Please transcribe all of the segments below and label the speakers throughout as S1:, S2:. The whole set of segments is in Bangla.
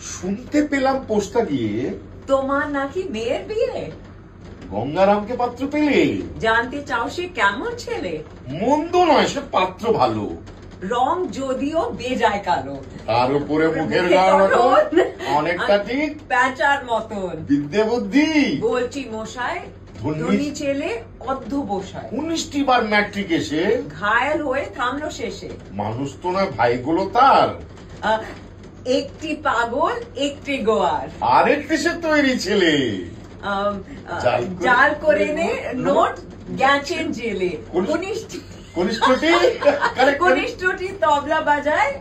S1: শুনতে পেলাম পোস্টটা দিয়ে
S2: তোমার নাকি মেয়ের বিয়ে।
S1: গঙ্গারামকে পাত্র পেলে?
S2: জানতে চাও সে কেমন ছেলে?
S1: মন্দ নয়, সে পাত্র ভালো,
S2: রং যদিও বেজায় কালো,
S1: তার উপরে মুখের গঠন অনেকটা ঠিক
S2: প্যাঁচার মতন।
S1: বিদ্যে বুদ্ধি
S2: বলছি মশাই,
S1: ধনী
S2: ধনী ছেলে অর্ধ বসায়,
S1: 19টি বার ম্যাট্রিক এসে
S2: ঘায়াল হয়ে থামলো শেষে।
S1: মানুষ তো নয় ভাইগুলো তার,
S2: একটি পাগল একটি গোয়ার,
S1: আরেকটি সে তৈরি ছেলে।
S2: জাল করে নে নোট গেছেন জেলে। কনিষ্ঠটি তবলা বাজায়,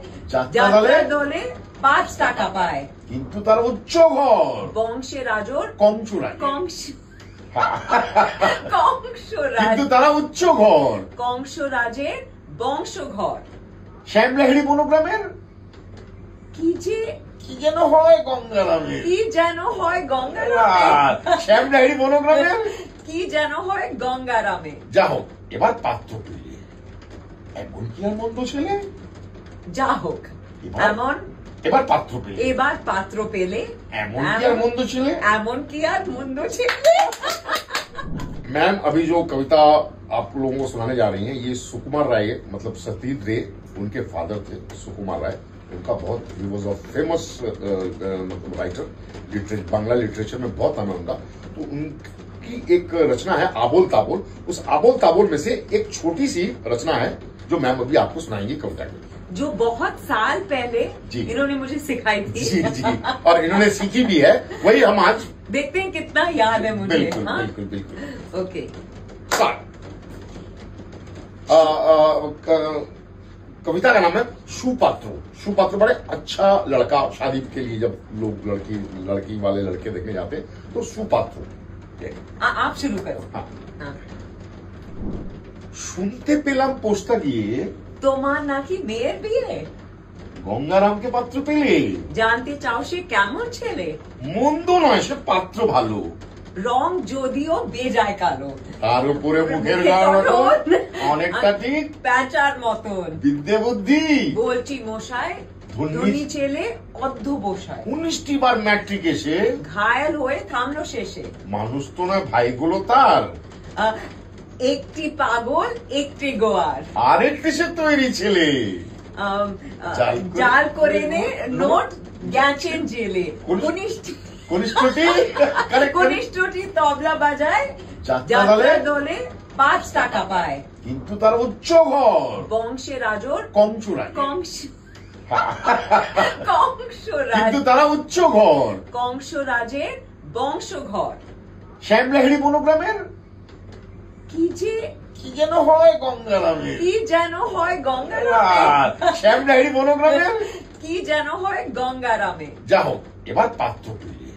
S2: যাত্রা দলে 5 টাকা পায়,
S1: কিন্তু তার উচ্চ ঘর
S2: বংশের রাজর
S1: কংসরাজ, কিন্তু তারা উচ্চ ঘর
S2: কংসরাজের বংশঘর।
S1: শ্যামলাহিড়ি বনগ্রামের কি যেন হয় গঙ্গারামে,
S2: কি যেন হয় গঙ্গারামে,
S1: শ্যামলাহিড়ি বনগ্রামের
S2: কি যেন হয় গঙ্গারামে।
S1: যা হোক, এবার পাত্র পেলে, এমন কি আর মন্দ ছেলে?
S2: যা হোক,
S1: এবার পাত্র পেলে,
S2: এবার পাত্র পেলে,
S1: এমন কি আর মন্দ ছেলে?
S2: এমন কি আর মন্দ ছেলে।
S1: मैम अभी जो कविता आप लोगों को सुनाने जा रही हैं, ये सुकुमार राय, मतलब सतीश रे उनके फादर थे, सुकुमार राय। उनका बहुत ही वॉज अ फेमस मतलब राइटर, बांग्ला लिटरेचर में बहुत नाम है उनका। तो उनकी एक रचना है आबोल ताबोल, उस आबोल ताबोल में से एक छोटी सी रचना है जो मैम अभी आपको सुनाएंगी कविता की,
S2: जो बहुत साल पहले इन्होंने मुझे सिखाई थी।
S1: जी जी, और इन्होंने सीखी भी है, वही हम आज
S2: देखते हैं कितना याद है मुझे।
S1: बिल्कुल बिल्कुल बिल्कुल।
S2: ओके,
S1: कविता का नाम है सुपात्र। सुपात्र बड़े अच्छा लड़का, शादी के लिए जब लोग लड़की वाले लड़के देखने जाते हैं तो सुपात्र।
S2: आप शुरू करो।
S1: हाँ। শুনতে পেলাম পোস্টটা দিয়ে
S2: তোমার নাকি মেয়ের বিয়ে।
S1: গঙ্গারামকে পাত্র পেলে?
S2: জানতে চাও সে কেমন ছেলে?
S1: মন্দ নয়, সে পাত্র ভালো,
S2: রং যদিও বেজায় কালো,
S1: তার উপরে মুখের গঠন অনেকটা ঠিক
S2: প্যাঁচার মতন।
S1: বিদ্যে বুদ্ধি
S2: বলছি মশাই, ধনী ছেলে অর্ধ বসায়,
S1: 19টি বার ম্যাট্রিক এসে
S2: ঘায়াল হয়ে থামলো শেষে।
S1: মানুষ তো নয় ভাইগুলো তার,
S2: একটি পাগল একটি গোয়ার,
S1: আরেকটি সে তৈরি ছেলে।
S2: জাল করে নে নোট গেছেন জেলে। কনিষ্ঠটি তবলা বাজায়, যাত্রা দলে 5 টাকা পায়,
S1: কিন্তু তার উচ্চ ঘর
S2: বংশের রাজর
S1: কংসরাজ,
S2: কিন্তু
S1: তারা উচ্চ ঘর
S2: কংসরাজের বংশঘর।
S1: শ্যামলাহিড়ি বনগ্রামের কি যেন হয় গঙ্গারামে,
S2: কি যেন হয় গঙ্গারামে,
S1: শ্যামলাহিড়ি বনগ্রামের
S2: কি যেন হয় গঙ্গারামে।
S1: যা হোক, এবার পাত্র পেলে,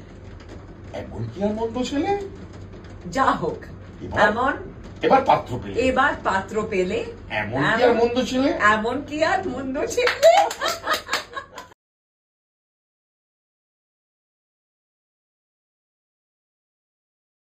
S1: এমন কি আর মন্দ ছেলে?
S2: যা হোক,
S1: এবার পাত্র পেলে,
S2: এবার পাত্র পেলে,
S1: এমন কি আর মন্দ ছেলে?
S2: এমন কি আর মন্দ ছেলে।